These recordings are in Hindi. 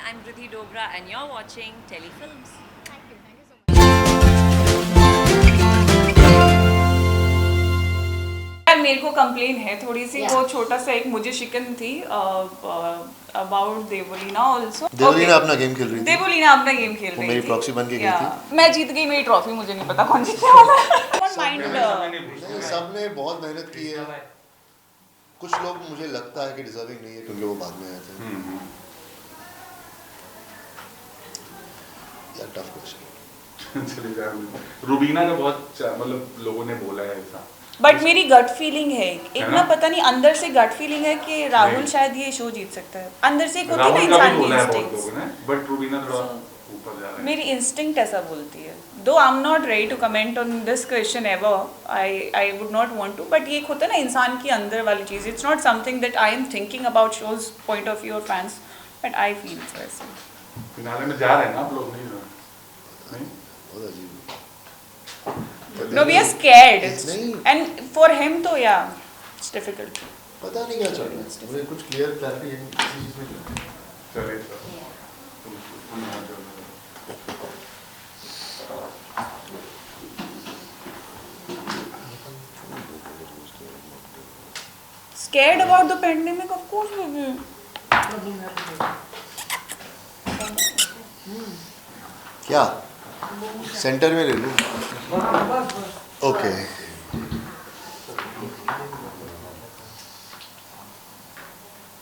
I'm Riddhi Dogra and you're watching Telefilms. यार मेरे को कंप्लेन है थोड़ी सी Yeah. वो छोटा सा एक मुझे शिकन थी अबाउट देवोलीना आल्सो देवोलीना अपना गेम खेल रही थी। देवोलीना अपना गेम खेल वो रही मेरी थी प्रॉक्सी बन के गई Yeah. थी। मैं जीत गई मेरी ट्रॉफी मुझे नहीं पता कौन जीतने वाला है माइंड नहीं, सबने बहुत मेहनत की है। कुछ लोग मुझे लगता है कि डिजर्विंग नहीं है क्योंकि वो बाद में आए थे। यार टफ क्वेश्चन। चलिए यार रूबीना का बहुत मतलब लोगों ने बोला है ऐसा। बट मेरी गट फीलिंग है एक है ना ना? पता नहीं अंदर से गट फीलिंग है कि राहुल नहीं। शायद ये शो जीत सकता है अंदर से एक होती है राहुल ना का भी इंसान की बोला है बहुत इंस्टिंक्ट्स लोगों ने, बट रूबीना थोड़ा ऊपर जा रहा है। मेरी इंस्टिंक्ट ऐसा बोलती है though I am not ready to comment on this question ever I would not want to but ये एक होता है ना इंसान की अंदर वाली चीज़ it's not something that I am thinking about shows point of view और फैंस बट आई फील वैसे फिनाले में जा रहे हैं ना आप लोग नहीं? बहुत अजीब। नो वी आर स्कैर्ड नहीं। एंड फॉर हिम तो या इट्स डिफिकल्ट पता नहीं क्या चल रहा है। मुझे कुछ क्लियर क्लैरिटी किसी चीज में नहीं है। चलिए सर तुम यहाँ चलो। scared about the pandemic of course we will क्या सेंटर में ले लूँ? ओके।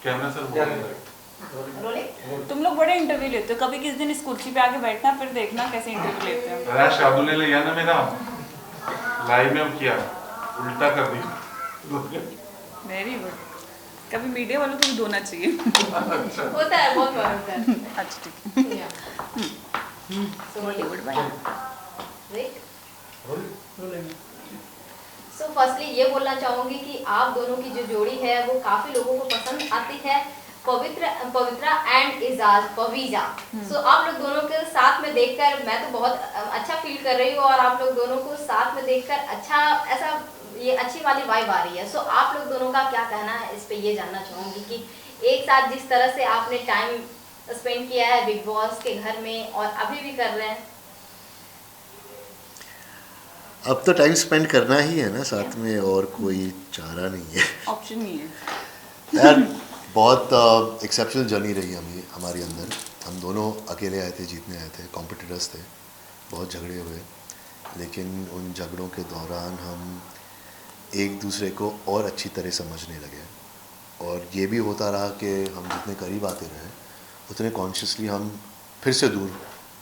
कैमरा सर बोल रहे हैं। तुम लोग बड़े इंटरव्यू लेते हो कभी किस दिन इस कुर्सी पे आके बैठना फिर देखना कैसे इंटरव्यू लेते हैं अरे शादुल ने लिया ना मेरा लाइव में अब किया उल्टा कर दिया। वेरी गुड कभी मीडिया वालों को भी धोना चाहिए होता है बहुत बार होता है अच्छा ठीक है बॉलीवुड बाय सो फर्स्टली ये बोलना चाहूंगी कि आप दोनों की जो जोड़ी है वो काफी लोगों को पसंद आती है पवित्रा एंड इजाज पवीजा सो आप लोग दोनों के साथ में देखकर मैं तो बहुत अच्छा फील कर रही हूँ और आप लोग दोनों को साथ में देखकर अच्छा ऐसा ये अच्छी वाली वाइब आ रही है सो आप लोग दोनों का क्या कहना है इस पे ये जानना चाहूंगी कि एक साथ जिस तरह से आपने टाइम स्पेंड किया है बिग बॉस के घर में और अभी भी कर रहे हैं अब तो टाइम स्पेंड करना ही है ना साथ में और कोई चारा नहीं है। ऑप्शन नहीं है यार बहुत एक्सेप्शनल जर्नी रही हमारी अंदर। हम दोनों अकेले आए थे, जीतने आए थे, कॉम्पिटिटर्स थे, बहुत झगड़े हुए, लेकिन उन झगड़ों के दौरान हम एक दूसरे को और अच्छी तरह समझने लगे और ये भी होता रहा कि हम जितने करीब आते रहे उतने कॉन्शियसली हम फिर से दूर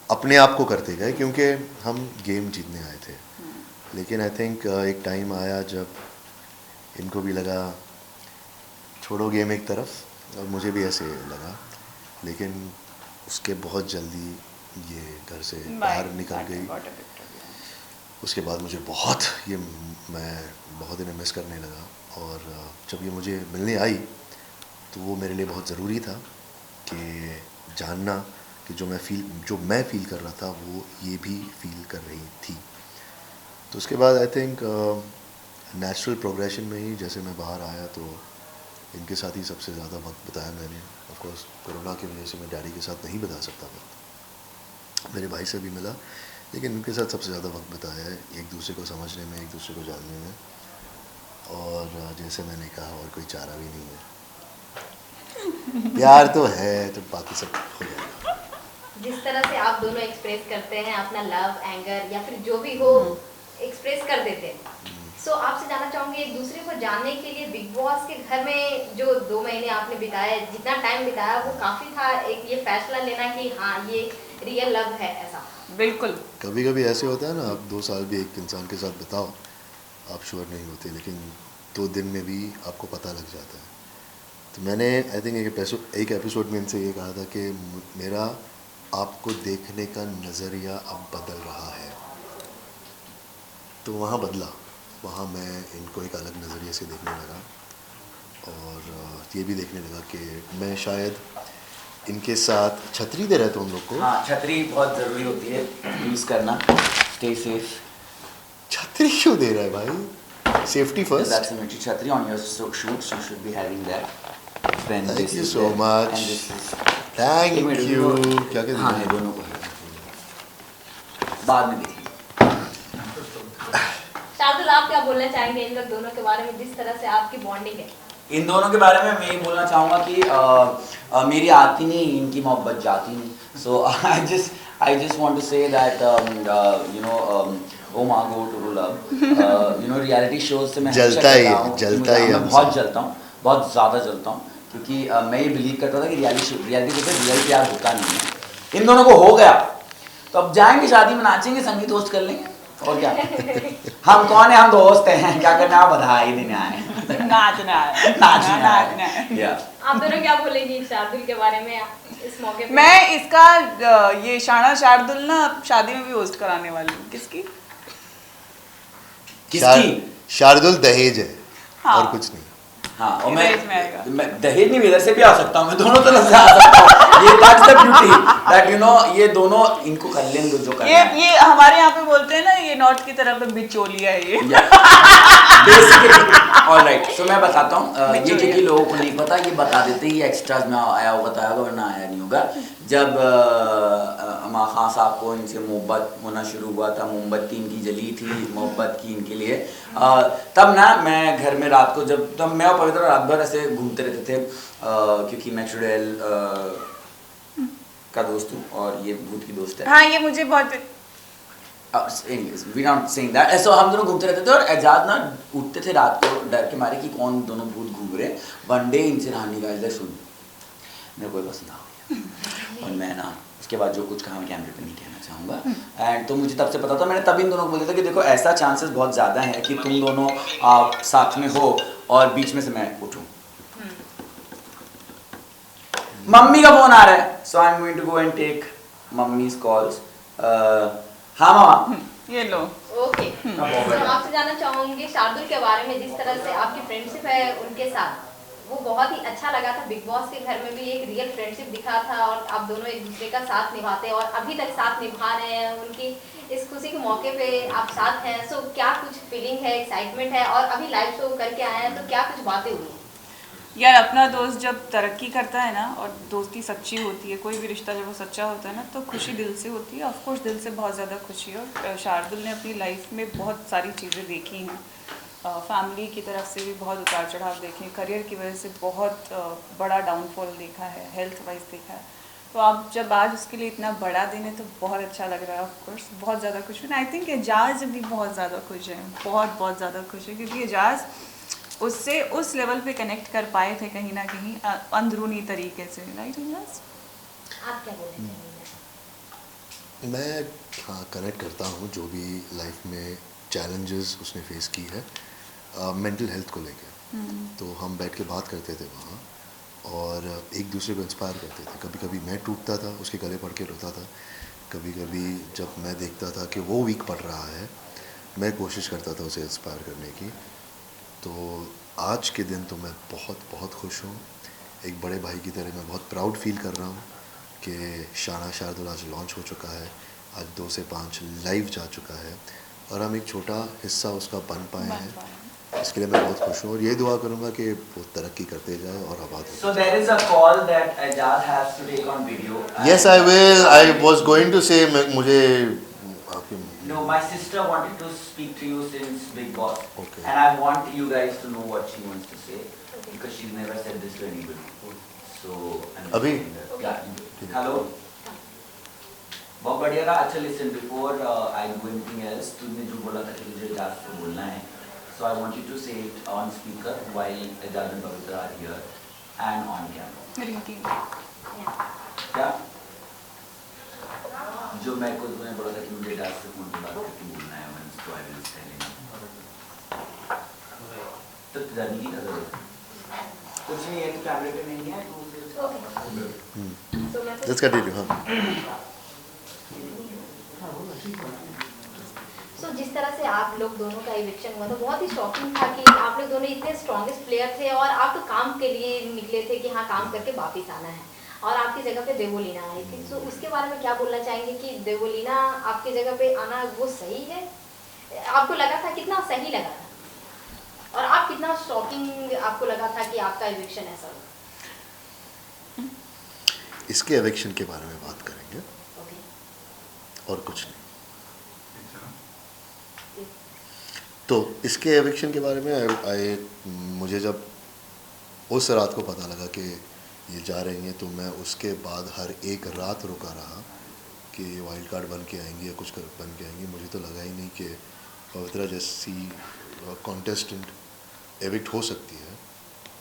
अपने आप को करते गए क्योंकि हम गेम जीतने आए थे। लेकिन आई थिंक एक टाइम आया जब इनको भी लगा छोड़ो गेम एक तरफ और मुझे भी ऐसे लगा, लेकिन उसके बहुत जल्दी ये घर से बाहर निकल गई। उसके बाद मुझे मैं बहुत इन्हें मिस करने लगा और जब ये मुझे मिलने आई तो वो मेरे लिए बहुत ज़रूरी था कि जानना कि जो मैं फ़ील कर रहा था वो ये भी फ़ील कर रही थी। तो उसके बाद आई थिंक नेचुरल प्रोग्रेशन में ही जैसे मैं बाहर आया तो इनके साथ ही सबसे ज़्यादा वक्त बिताया मैंने। ऑफ कोर्स कोरोना की वजह से मैं डैडी के साथ नहीं बिता सकता वक्त, मेरे भाई से भी मिला, लेकिन उनके साथ सबसे ज़्यादा वक्त बिताया है एक दूसरे को समझने में, एक दूसरे को जानने में। और जैसे मैंने कहा और कोई चारा भी नहीं है, प्यार तो है तो बाकी सब हो जाएगा। जिस तरह से आप दोनों एक्सप्रेस करते हैं अपना लव एंगर या फिर जो भी हो एक्सप्रेस कर देते हैं सो आपसे जानना चाहूंगी एक दूसरे को जानने के लिए बिग बॉस के घर में जो 2 महीने आपने बिताए जितना टाइम बिताया वो काफी था एक ये फैसला लेना कि हाँ ये रियल लव है ऐसा। बिल्कुल कभी कभी ऐसे होता है ना, आप 2 साल भी एक इंसान के साथ बिताओ आप श्योर नहीं होते, लेकिन 2 दिन में भी आपको पता लग जाता है। तो मैंने आई थिंक एक एपिसोड में इनसे ये कहा था कि मेरा आपको देखने का नज़रिया अब बदल रहा है। तो वहाँ बदला, वहाँ मैं इनको एक अलग नज़रिए से देखने लगा और ये भी देखने लगा कि मैं शायद इनके साथ छतरी दे रहे थे उन लोग को। हाँ छतरी बहुत ज़रूरी होती है यूज़ करना, स्टे सेफ। छतरी क्यों दे रहा है भाई? Safety first. That's a military chhatri on your shoots. You should be having that. When Thank this you is so there. much. And this is thank एक मिनट, यू। वो- क्या क्या हाँ दिया? ये दोनों को बाद में देखेंगे। शार्दुल, आप क्या बोलना चाहेंगे इन लोग दोनों के बारे में, जिस तरह से आपकी बॉन्डिंग है? इन दोनों के बारे में मैं ये बोलना चाहूँगा कि मेरी आती नहीं, इनकी मोहब्बत जाती नहीं। So I just want to say that oh माँ go to love reality shows से मैं हमेशा जलता ही कहता है, हूँ कि जलता ही मैं हमसे। बहुत जलता हूँ, बहुत ज़्यादा जलता हूँ, क्योंकि मैं ये बिलीव करता था कि रियलिटी शो से रियल प्यार होता नहीं है। इन दोनों को हो गया तो अब जाएंगे शादी में, नाचेंगे, संगीत होस्ट कर लेंगे और क्या। हम कौन है, हम दोस्त हैं, क्या करना है, बधाई देने आए हैं। नाचना है, नाचना नाचना है। है। Yeah. आप दोनों क्या बोलेंगी शार्दुल के बारे में इस मौके पे? मैं इसका ये शाना शार्दुल ना शादी में भी होस्ट कराने वाली हूँ। किसकी? किसकी? शार्दुल दहेज है हाँ। और कुछ नहीं। हाँ, और दहेज में आएगा। मैं दहेज नहीं, इधर से भी आ सकता हूँ, मैं दोनों तरफ से आ सकता हूँ। ये दैट्स द ब्यूटी दैट ये दोनों इनको कर लें जो करना है। ये हमारे यहाँ पे बोलते हैं ना, ये नॉर्थ की तरफ पे बिचौलिया है ये। बेसिकली ऑलराइट, सो मैं बताता हूँ ये बिचौलिया। क्योंकि लोगों को नहीं पता, ये बता देते ही एक्स्ट्राज में आया होगा, बताया होगा, वरना आया नहीं होगा। जब अमा खान साहब को इनसे मोहब्बत होना शुरू हुआ था, मोमबत्ती इनकी जली थी मोहब्बत की इनके लिए, तब ना मैं घर में रात को तब मैं और पवित्र रात भर ऐसे घूमते रहते थे, क्योंकि मैं चुड़ैल का दोस्त हूँ और ये भूत की दोस्त है। हाँ, ये मुझे बहुत वी नॉट सेइंग दैट। ऐसा हम दोनों घूमते रहते थे और एजाज ना उठते थे रात को डर के मारे कि कौन दोनों भूत घूम रहे। वन डे इनसे रानी का इधर सुन, मेरे को पसंद आ गया और मैं ना उसके बाद जो कुछ कहा मैं कैमरे पे नहीं कहना चाहूँगा। एंड तो मुझे तब से पता था, मैंने तभी इन दोनों को बोला था कि देखो ऐसा चांसेस बहुत ज़्यादा है कि तुम दोनों साथ में हो और बीच में से मैं उठूँ। मम्मी का फोन आ रहा है, so I am going to go and take mummy's calls. हाँ मामा। ये लो। ओके, तो आपसे जानना चाहूंगी शार्दुल के बारे में, जिस तरह से आपकी फ्रेंडशिप है उनके साथ, वो बहुत ही अच्छा लगा था। बिग बॉस के घर में भी एक रियल फ्रेंडशिप दिखा था और आप दोनों एक दूसरे का साथ निभाते हैं और अभी तक साथ निभा रहे हैं। उनकी इस खुशी के मौके पे आप साथ हैं, सो क्या कुछ फीलिंग है, एक्साइटमेंट है? और अभी लाइव शो करके आए हैं तो क्या कुछ बातें हुई? यार, अपना दोस्त जब तरक्की करता है ना और दोस्ती सच्ची होती है, कोई भी रिश्ता जब वो सच्चा होता है ना, तो खुशी दिल से होती है। ऑफ कोर्स दिल से बहुत ज़्यादा खुशी है। और शार्दुल ने अपनी लाइफ में बहुत सारी चीज़ें देखी हैं, फैमिली की तरफ से भी बहुत उतार चढ़ाव देखे, करियर की वजह से बहुत बड़ा डाउनफॉल देखा है, हेल्थ वाइज देखा है। तो आप जब आज उसके लिए इतना बड़ा दिन है तो बहुत अच्छा लग रहा है। ऑफ कोर्स बहुत ज़्यादा खुश हूँ। आई थिंक एजाज भी बहुत ज़्यादा खुश है, बहुत ज़्यादा खुश है, क्योंकि एजाज उससे उस लेवल पे कनेक्ट कर पाए थे कहीं ना कहीं अंदरूनी तरीके से। राइट एजाज? आप क्या बोलना चाहेंगे? मैं हाँ कनेक्ट करता हूँ जो भी लाइफ में चैलेंजेस उसने फेस की है मेंटल हेल्थ को लेके। तो हम बैठ के बात करते थे वहाँ और एक दूसरे को इंस्पायर करते थे। कभी कभी मैं टूटता था, उसके गले पड़ के रोता था। कभी कभी जब मैं देखता था कि वो वीक पड़ रहा है, मैं कोशिश करता था उसे इंस्पायर करने की। तो आज के दिन तो मैं बहुत खुश हूँ। एक बड़े भाई की तरह मैं बहुत प्राउड फील कर रहा हूँ कि शाना शार्दुल आज लॉन्च हो चुका है, आज 2 से 5 लाइव जा चुका है और हम एक छोटा हिस्सा उसका बन पाए हैं। इसके लिए मैं बहुत खुश हूँ और ये दुआ करूँगा कि वो तरक्की करते जाए और आबाद हो। So there is a call that Ajaz has to take on video. Yes, I will. I was going to say मुझे No, my sister wanted to speak to you since Big Boss. Okay. And I want you guys to know what she wants to say because she's never said this to anybody. So I'm अभी? saying that. Yeah. Hello. बहुत बढ़िया था। अच्छा listen, before I do anything else, तुमने जो बोला था कि मुझे Ajaz से बोलना है, so I want you to say it on speaker while Ajaz and Pavitra are here and on camera. Rinki, क्या? जो मैं को तुमने बोला था कि मुझे Ajaz से फोन पे बात करके बोलना है, मैं तो I will tell him. तो जाने की क्या जरूरत है? कुछ नहीं है, तो कैमरे पे नहीं है, तो So मैं Let's continue. हाँ सो जिस तरह से आप लोग दोनों का इलेक्शन हुआ था, बहुत ही शॉकिंग था कि आप लोग दोनों इतने स्ट्रॉन्गेस्ट प्लेयर थे और आप तो काम के लिए निकले थे कि हाँ काम करके वापस आना है, और आपकी जगह पे देवोलीना आई थी। सो उसके बारे में क्या बोलना चाहेंगे कि देवोलीना आपकी जगह पे आना वो सही है? आपको लगा था, कितना सही लगा था और आप कितना शॉकिंग आपको लगा था कि आपका इलेक्शन ऐसा हुआ? इसके एविक्शन के बारे में बात करेंगे और कुछ नहीं। तो इसके एविक्शन के बारे में मुझे जब उस रात को पता लगा कि ये जा रही हैं, तो मैं उसके बाद हर एक रात रुका रहा कि ये वाइल्ड कार्ड बन के आएंगी या कुछ बन के आएंगी। मुझे तो लगा ही नहीं कि पवित्रा जैसी कॉन्टेस्टेंट एविक्ट हो सकती है।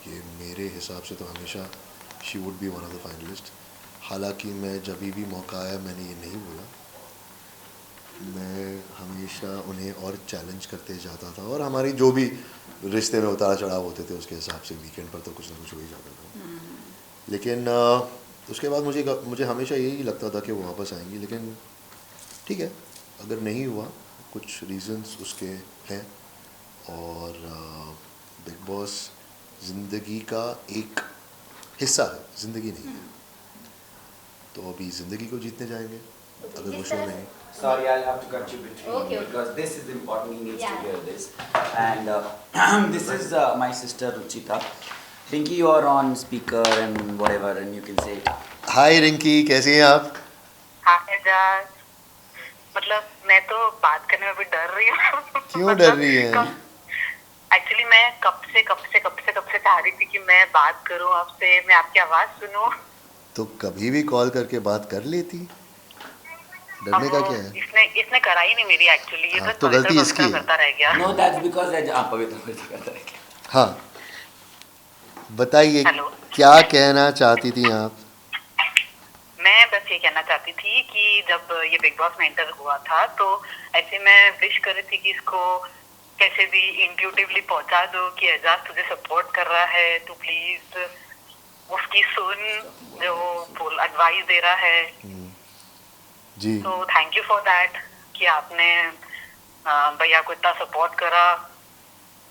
ये मेरे हिसाब से तो हमेशा she would be one of the finalist. हालांकि मैं जब भी मौका आया मैंने ये नहीं बोला, मैं हमेशा उन्हें और चैलेंज करते जाता था, और हमारी जो भी रिश्ते में उतार चढ़ाव होते थे उसके हिसाब से वीकेंड पर तो कुछ ना कुछ हो ही जाता था। लेकिन उसके बाद मुझे हमेशा यही लगता था कि वो वापस आएंगी, लेकिन ठीक है, अगर नहीं हुआ, कुछ रीजंस उसके हैं, और बिग बॉस ज़िंदगी का एक हिस्सा है, ज़िंदगी नहीं है। तो अभी ज़िंदगी को जीतने जाएंगे अगर वो शो नहीं। Sorry, I'll have to cut you between Okay. because this is important. He needs Yeah. to hear this. And this is my sister Ruchita. Rinki, you are on speaker and whatever, and you can say. हाय रिंकी, कैसी हैं आप? हाँ एजाज, मतलब मैं तो बात करने में भी डर रही हूँ। क्यों डर रही हैं? एक्चुअली मैं कब से चाह रही थी कि मैं बात करूँ आपसे, मैं आपकी आवाज सुनूं। तो कभी भी कॉल करके बात कर लेती, डरने का क्या है? इसने करा ही नहीं मेरी एक्चुअली, ये हाँ, बस तो पवित्र गलती इसकी पवित्र है। करता रह गया। No, that's because आप पवित्र करता रह गया। हाँ, बताइए हेलो। क्या कहना चाहती थी आप? मैं बस ये कहना चाहती थी कि जब ये बिग बॉस में एंटर हुआ था तो ऐसे मैं विश कर रही थी कि इसको कैसे भी इंट्यूटिवली पहुंचा दो कि एजाज तुझे सपोर्ट कर रहा है, तू प्लीज उसकी सुन जो वो एडवाइस दे रहा है। जी, तो थैंक यू फॉर दैट कि आपने भैया को इतना सपोर्ट करा।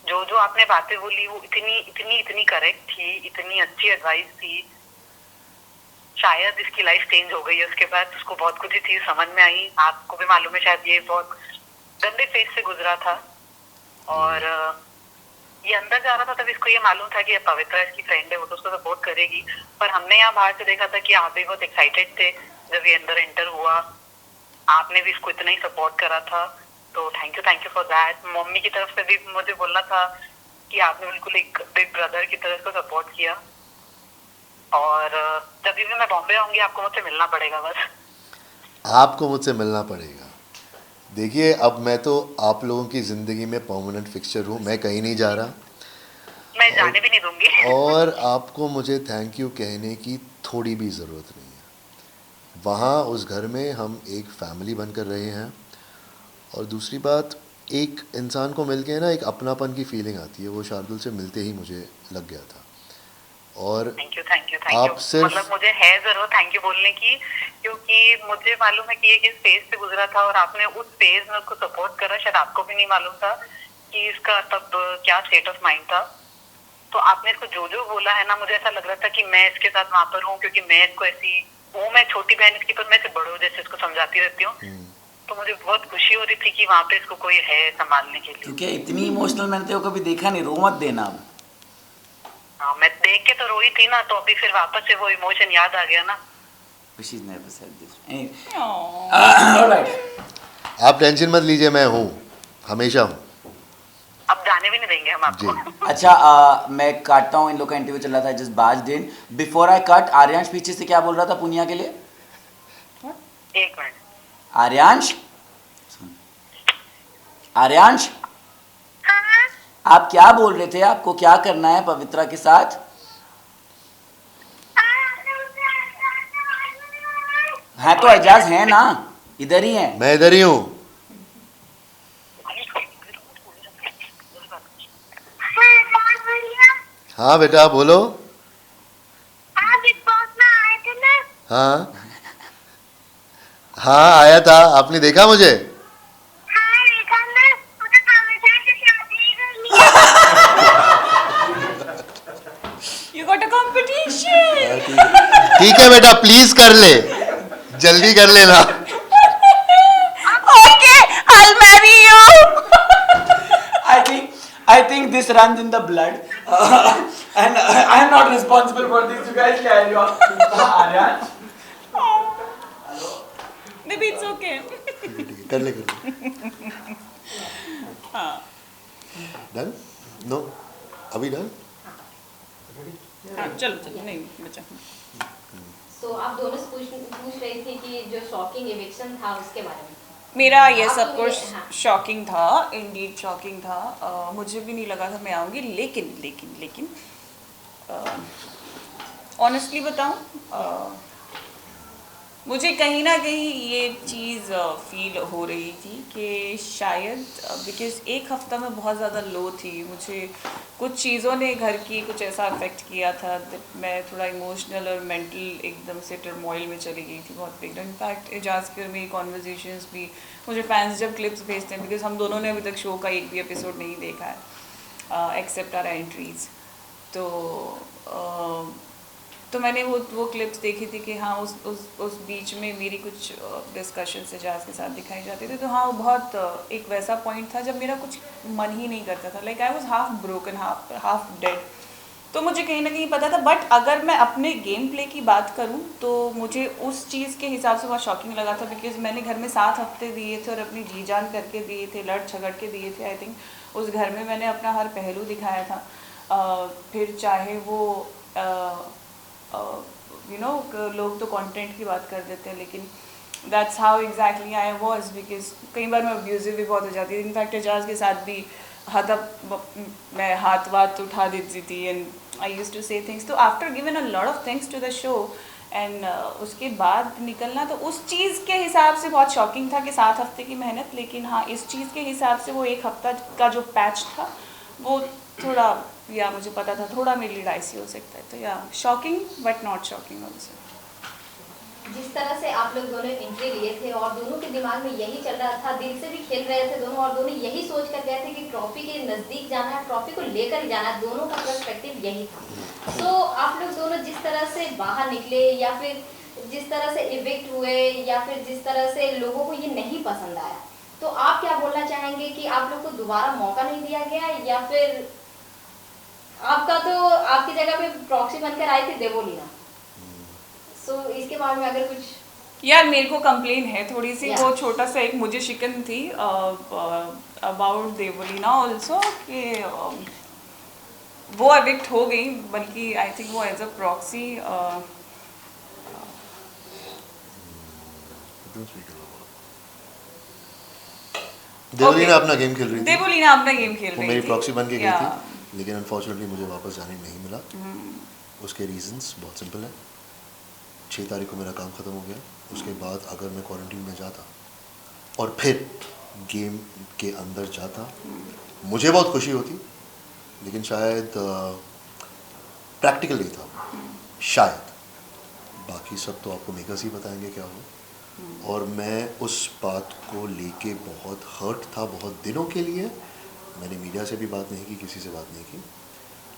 जो जो आपने बातें बोली वो इतनी करेक्ट थी, इतनी अच्छी एडवाइस थी। शायद इसकी लाइफ चेंज हो गई है उसके बाद, उसको बहुत कुछ ही चीज समझ में आई। आपको भी मालूम है शायद ये बहुत गंदे फेज से गुजरा था, और ये अंदर जा रहा था तब इसको ये मालूम था कि पवित्रा इसकी फ्रेंड है, वो तो उसको सपोर्ट करेगी। पर हमने यहाँ बाहर से देखा था कि आप भी बहुत एक्साइटेड थे जब ये अंदर एंटर हुआ, आपने भी इसको इतना ही सपोर्ट करा था। तो thank you for that. Mummy की तरफ से भी मुझे बोलना था कि आपने बिल्कुल एक बिग ब्रदर की तरह इसको सपोर्ट किया, और जब भी मैं बॉम्बे आऊंगी आपको मुझसे मिलना पड़ेगा बस। आपको मुझसे मिलना पड़ेगा। देखिए, अब मैं तो आप लोगों की ज़िंदगी में परमानेंट फिक्सचर हूँ, मैं कहीं नहीं जा रहा, मैं जाने भी नहीं दूंगी। और आपको मुझे थैंक यू कहने की थोड़ी भी ज़रूरत नहीं है। वहाँ उस घर में हम एक फैमिली बनकर रहे हैं, और दूसरी बात, एक इंसान को मिल के ना एक अपनापन की फीलिंग आती है, वो शार्दुल से मिलते ही मुझे लग गया था। और थैंक यू आप सिर्फ मतलब मुझे है जरूर थैंक यू बोलने की, क्योंकि मुझे मालूम है कि ये किस फेज से गुजरा था और आपने उस फेज में उसको सपोर्ट करा। शायद आपको भी नहीं मालूम था कि इसका तब क्या स्टेट ऑफ माइंड था। तो आपने इसको जो जो बोला है ना, मुझे ऐसा लग रहा था कि मैं इसके साथ वहां पर हूँ, क्योंकि मैं इसको ऐसी हूँ, मैं छोटी बहन इसकी, पर मैं इसे बड़ों जैसे इसको समझाती रहती हूँ। तो मुझे बहुत खुशी हो रही थी कि वहाँ पे इसको कोई है संभालने के लिए। क्योंकि इतनी इमोशनल मैंने तेरे को कभी देखा नहीं, रो मत देना अब। हाँ, मैं देख के तो रोई थी ना, तो अभी फिर वापस से वो इमोशन याद आ गया ना। She's never said this. Aww. Alright. आप टेंशन मत लीजिए, मैं हूँ, हमेशा हूँ। अब जाने भी नहीं देंगे हम आपको। अच्छा, मैं काटता हूँ, इन लोग का इंटरव्यू चल रहा था जस्ट बाज दिन। बिफोर आई कट, आर्यांश पीछे से क्या बोल रहा था पुनिया के लिए? एक मिनट। आर्यांश, आर्यांश, आप क्या बोल रहे थे? आपको क्या करना है पवित्रा के साथ? हाँ तो एजाज है ना, इधर ही है। मैं इधर ही हूँ। हाँ बेटा बोलो। हाँ हाँ आया था, आपने देखा मुझे? You got a competition. ठीक है बेटा, प्लीज कर ले, जल्दी कर लेना। Okay, I'll marry you. I think this runs in the blood, and I am not responsible for this. You guys carry on. Aryan, Maybe it's okay. ठीक है कर ले हाँ डन नो अभी डन हाँ चलो चलो नहीं बचा. सो आप दोनों से पूछ रही थी कि जो शॉकिंग इविक्शन था उसके बारे में. मेरा ये आपको सब कुछ हाँ. शॉकिंग था, इंडीड शॉकिंग था. मुझे भी नहीं लगा था मैं आऊँगी, लेकिन ऑनेस्टली बताऊँ, मुझे कहीं ना कहीं ये चीज़ फील हो रही थी कि शायद बिकॉज एक हफ्ता में बहुत ज़्यादा लो थी. मुझे कुछ चीज़ों ने घर की कुछ ऐसा अफेक्ट किया था that मैं थोड़ा इमोशनल और मेंटल एकदम से टर्मोइल में चली गई थी बहुत बिग. इनफैक्ट एजाज के मेरी कॉन्वर्जेशंस भी, मुझे फैंस जब क्लिप्स भेजते हैं, बिकॉज हम दोनों ने अभी तक शो का एक भी एपिसोड नहीं देखा है एक्सेप्ट आर एंट्रीज. तो मैंने वो क्लिप्स देखी थी कि हाँ उस बीच में मेरी कुछ डिस्कशन एजाज के साथ दिखाई जाते थे. तो हाँ वो बहुत एक वैसा पॉइंट था जब मेरा कुछ मन ही नहीं करता था. Like I was half broken half dead. तो मुझे कहीं ना कहीं पता था. बट अगर मैं अपने गेम प्ले की बात करूँ तो मुझे उस चीज़ के हिसाब से बहुत शॉकिंग लगा था. बिकॉज मैंने घर में 7 हफ्ते दिए थे और अपनी जी जान करके दिए थे, लड़ झगड़ के दिए थे. आई थिंक उस घर में मैंने अपना हर पहलू दिखाया था. फिर चाहे वो यू नो लोग तो कंटेंट की बात कर देते हैं, लेकिन that's how exactly I was. Because कई बार मैं अब्यूजिव भी बहुत हो जाती थी. इनफैक्ट एजाज के साथ भी मैं हाथ वाथ उठा देती थी and I used to say things. तो after given a lot of things to the show and उसके बाद निकलना, तो उस चीज़ के हिसाब से बहुत शॉकिंग था कि 7 हफ्ते की मेहनत. लेकिन हाँ इस चीज़ के हिसाब से वो एक हफ्ता का जो पैच था वो थोड़ा, या मुझे पता था थोड़ा मेरे लिए डाइसी हो सकता है. तो या shocking but not shocking also. जिस तरह से आप लोग दोनों एंट्री लिए थे और दोनों के दिमाग में यही चल रहा था, दिल से भी खेल रहे थे दोनों, और दोनों यही सोच कर गए थे कि ट्रॉफी के नज़दीक जाना है, ट्रॉफी को लेकर ही जाना है. दोनों का पर्सपेक्टिव यही था. तो आप लोग दोनों जिस तरह से बाहर निकले, या फिर जिस तरह से इविक्ट हुए, या फिर जिस तरह से लोगों को ये नहीं पसंद आया, तो आप क्या बोलना चाहेंगे कि आप लोग को दोबारा मौका नहीं दिया गया, या फिर आपका तो आपकी जगह पे प्रॉक्सी बनकर आई थी देवोलीना. सो इसके बारे में अगर कुछ. यार मेरे को कंप्लेन है थोड़ी सी. Yeah. वो छोटा सा एक मुझे शिकन थी अबाउट देवोलीना ऑल्सो कि वो एविक्ट हो गई, बल्कि आई थिंक वो एज अ प्रॉक्सी देवलीना अपना गेम खेल रही थी. देवोलीना अपना गेम खेल वो रही मेरी थी. प्रॉक्सी बन के गई Yeah. थी, लेकिन अनफॉर्चुनेटली मुझे वापस जाने नहीं मिला. उसके रीजंस बहुत सिंपल है. 6 तारीख को मेरा काम ख़त्म हो गया. उसके बाद अगर मैं क्वारंटीन में जाता और फिर गेम के अंदर जाता, मुझे बहुत खुशी होती, लेकिन शायद प्रैक्टिकल नहीं था. शायद बाकी सब तो आपको मेकर्स ही बताएंगे क्या हो. और मैं उस बात को लेके बहुत हर्ट था बहुत दिनों के लिए. मैंने मीडिया से भी बात नहीं की, किसी से बात नहीं की,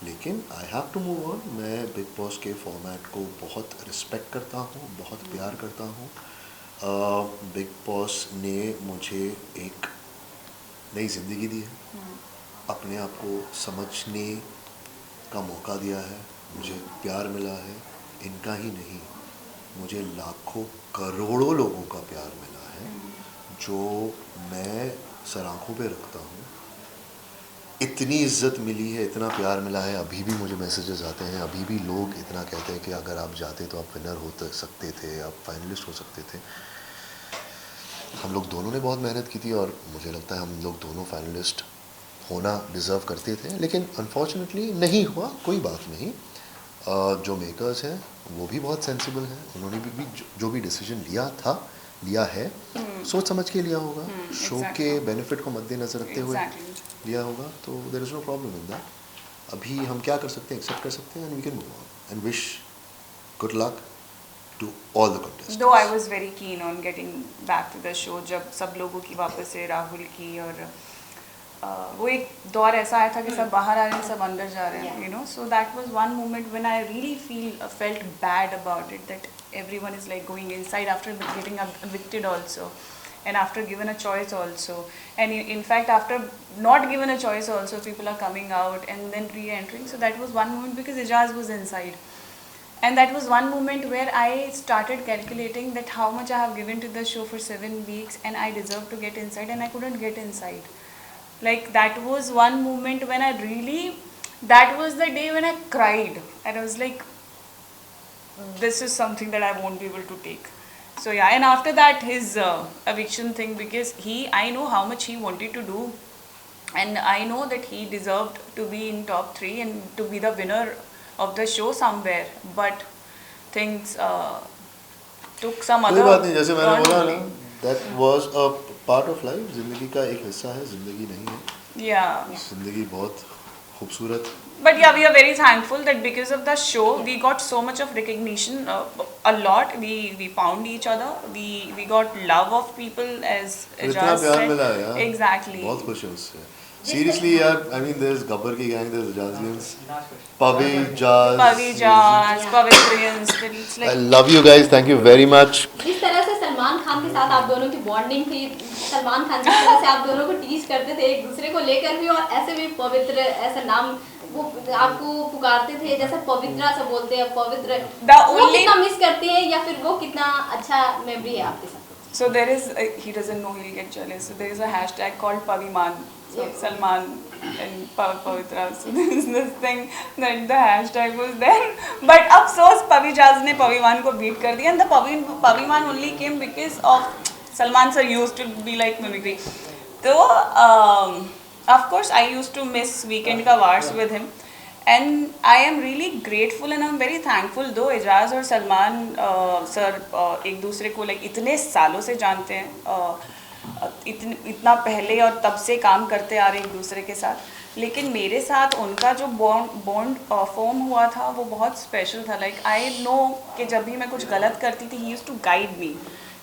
लेकिन I have to move on. मैं बिग बॉस के फॉर्मेट को बहुत रिस्पेक्ट करता हूँ, बहुत प्यार करता हूँ. बिग बॉस ने मुझे एक नई ज़िंदगी दी है, अपने आप को समझने का मौका दिया है, मुझे प्यार मिला है. इनका ही नहीं, मुझे लाखों करोड़ों लोगों का प्यार मिला है जो मैं सर आँखों पे रखता हूँ. इतनी इज्जत मिली है, इतना प्यार मिला है. अभी भी मुझे मैसेजेस आते हैं, अभी भी लोग इतना कहते हैं कि अगर आप जाते तो आप विनर हो सकते थे, आप फाइनलिस्ट हो सकते थे. हम लोग दोनों ने बहुत मेहनत की थी और मुझे लगता है हम लोग दोनों फाइनलिस्ट होना डिज़र्व करते थे, लेकिन अनफॉर्चुनेटली नहीं हुआ. कोई बात नहीं. जो मेकर्स हैं वो भी बहुत सेंसिबल हैं. उन्होंने भी जो भी डिसीजन लिया है सोच समझ के लिया होगा. शो के बेनिफिट को मद्देनजर रखते हुए लिया होगा. तो there is no problem in that. अभी हम क्या कर सकते हैं, एक्सेप्ट कर सकते हैं and we can move on and wish good luck to all the contestants. Though I was very keen on getting back to the show. जब सब लोगों की वापस से राहुल की और वो एक दौर ऐसा आया था कि सब बाहर आ रहे हैं, सब अंदर जा रहे हैं, you know. So that was one moment when I really felt bad about it, that everyone is like going inside after getting evicted also, and after given a choice also, and in fact after not given a choice also people are coming out and then re-entering. So that was one moment because Ijaz was inside And that was one moment where I started calculating that how much I have given to the show for 7 weeks and I deserve to get inside, and I couldn't get inside. Like, that was one moment when I really, that was the day when I cried. And I was like, this is something that I won't be able to take. So yeah, and after that his eviction thing, because I know how much he wanted to do, and I know that he deserved to be in top 3 and to be the winner of the show somewhere, but things took some कोई other बात नहीं, जैसे मैंने turn बोला only. ना, that was a part of life, ज़िंदगी का एक हिस्सा है, ज़िंदगी नहीं है, Yeah. ज़िंदगी बहुत खूबसूरत. But yeah, we are very thankful that because of the show, we got so much of recognition, a lot. We found each other. We got love of people, as इतना Ejaz प्यार said. मिला है यार. Exactly. बहुत खुश है उससे. Seriously यार, I mean there's गब्बर की gang, there's Jazz, Pavi, Jazz. Pavi Jazz, Pavitrians, it's I like. love you guys. Thank you very much. जिस तरह से सलमान खान के साथ आप दोनों की बॉन्डिंग थी, सलमान खान जिस तरह से आप दोनों को टीज करते थे एक दूसरे को लेकर भी, और ऐसे भी पवित्र ऐसा नाम वो आपको पुकारते थे, जैसे पवित्रा से बोलते हैं पवित्र, वो कितना मिस करते हैं या फिर वो कितना अच्छा मेमोरी है आपके साथ? So there is, he doesn't know, he'll get jealous. So there is a hashtag called Paviman. So Salman and Pavitra. So there is this thing that the hashtag was there. But afsos Pavi Jazz ne Paviman ko beat kar diya, and the Paviman only came because of Salman sir used to be like mimicry. So of course I used to miss Weekend Ka Wars with him. And I am really grateful and I'm very thankful, though Ejaz और सलमान सर एक दूसरे को like इतने सालों से जानते हैं, इतना पहले और तब से काम करते आ रहे एक दूसरे के साथ, लेकिन मेरे साथ उनका जो बॉन्ड फॉर्म हुआ था वो बहुत स्पेशल था. लाइक आई नो कि जब भी मैं कुछ गलत करती थी, he used to guide me,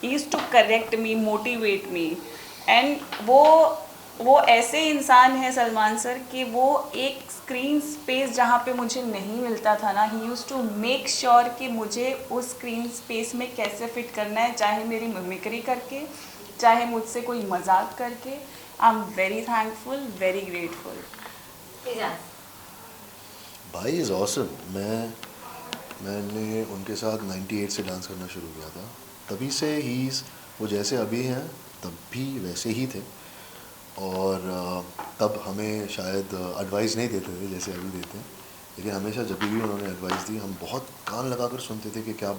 he used to correct me, motivate me. And वो ऐसे इंसान है सलमान सर कि वो एक स्क्रीन स्पेस जहाँ पे मुझे नहीं मिलता था ना, he used to make sure कि मुझे उस स्क्रीन स्पेस में कैसे फिट करना है, चाहे मेरी मिमिक्री करके, चाहे मुझसे कोई मजाक करके. I am very thankful, very grateful. भाई इज़ ऑसम. मैंने उनके साथ 98 से डांस करना शुरू किया था, तभी से वो जैसे अभी हैं तब भी वैसे ही थे. और तब हमें शायद एडवाइस नहीं देते थे जैसे अभी देते हैं, लेकिन हमेशा जब भी उन्होंने एडवाइस दी हम बहुत कान लगाकर सुनते थे कि क्या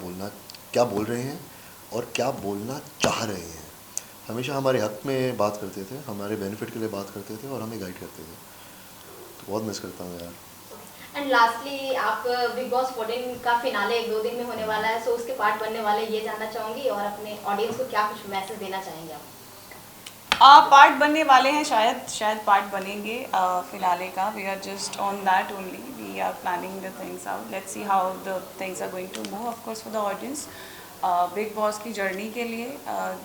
बोल रहे हैं और क्या बोलना चाह रहे हैं. हमेशा हमारे हक में बात करते थे, हमारे बेनिफिट के लिए बात करते थे और हमें गाइड करते थे. तो बहुत मिस करता हूँ यार. एंड लास्टली, आप बिग बॉस 14 का फिनाले 1-2 दिन में होने वाला है, सो उसके पार्ट बनने वाले, ये जानना चाहूँगी, और अपने ऑडियंस को क्या कुछ मैसेज देना चाहेंगे आप? पार्ट बनने वाले हैं, शायद पार्ट बनेंगे फिनाले का. We are just on that only. We are planning the things out. Let's see how the things are going to move. Of course for the audience, big boss की जर्नी के लिए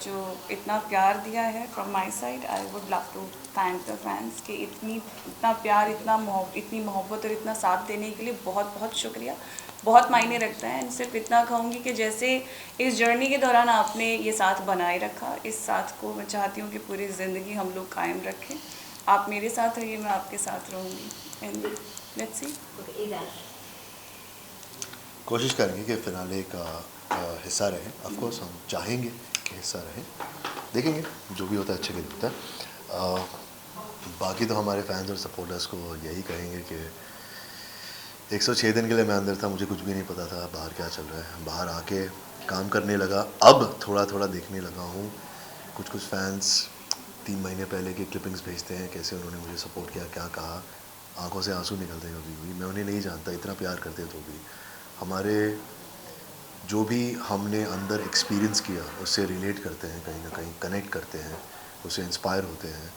जो इतना प्यार दिया है from my side, I would love to thank the fans कि इतना प्यार, इतनी मोहब्बत और इतना साथ देने के लिए बहुत बहुत शुक्रिया. बहुत मायने रखता है. एंड सिर्फ इतना कहूँगी कि जैसे इस जर्नी के दौरान आपने ये साथ बनाए रखा, इस साथ को मैं चाहती हूँ कि पूरी ज़िंदगी हम लोग कायम रखें. आप मेरे साथ रहिए, मैं आपके साथ रहूँगी. And let's see. कोशिश करेंगे कि फिनाले का हिस्सा रहे. ऑफ कोर्स हम चाहेंगे कि हिस्सा रहे. देखेंगे, जो भी होता है अच्छे के लिए होता है. बाकी तो हमारे फैंस और सपोर्टर्स को यही कहेंगे कि 106 दिन के लिए मैं अंदर था, मुझे कुछ भी नहीं पता था बाहर क्या चल रहा है. बाहर आके काम करने लगा, अब थोड़ा थोड़ा देखने लगा हूँ. कुछ फैंस 3 महीने पहले के क्लिपिंग्स भेजते हैं, कैसे उन्होंने मुझे सपोर्ट किया, क्या कहा. आंखों से आंसू निकलते हैं कभी भी. मैं उन्हें नहीं जानता, इतना प्यार करते तो भी. हमारे जो भी हमने अंदर एक्सपीरियंस किया उससे रिलेट करते हैं, कहीं ना कहीं कनेक्ट करते हैं, उससे इंस्पायर होते हैं,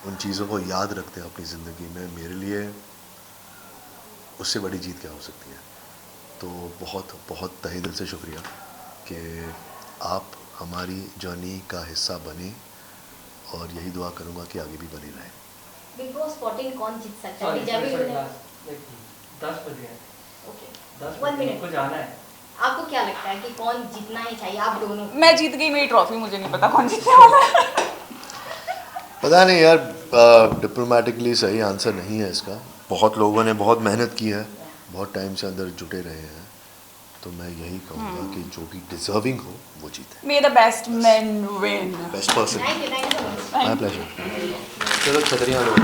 उन चीज़ों को याद रखते हैं अपनी ज़िंदगी में. मेरे लिए उससे बड़ी जीत क्या हो सकती है. तो बहुत बहुत तहे दिल से शुक्रिया कि आप हमारी जर्नी का हिस्सा बने, और यही दुआ करूँगा कि आगे भी बनी रहे. बिग बॉस 14 कौन जीत सकता है? जब भी 10 बजे ओके 10 मिनट को जाना है. आपको क्या लगता है कि कौन जीतना ही चाहिए? आप दोनों. मैं जीत गई, मेरी ट्रॉफी, मुझे नहीं पता कौन जीतने वाला है. पता नहीं यार, डिप्लोमेटिकली सही आंसर नहीं है इसका. बहुत लोगों ने बहुत मेहनत की है, बहुत टाइम से अंदर जुटे रहे हैं. तो मैं यही कहूँगा कि जो भी डिजर्विंग हो वो जीते। May the best men win. Best person. Thank you so much. My pleasure. चलो छतरियाँ लो।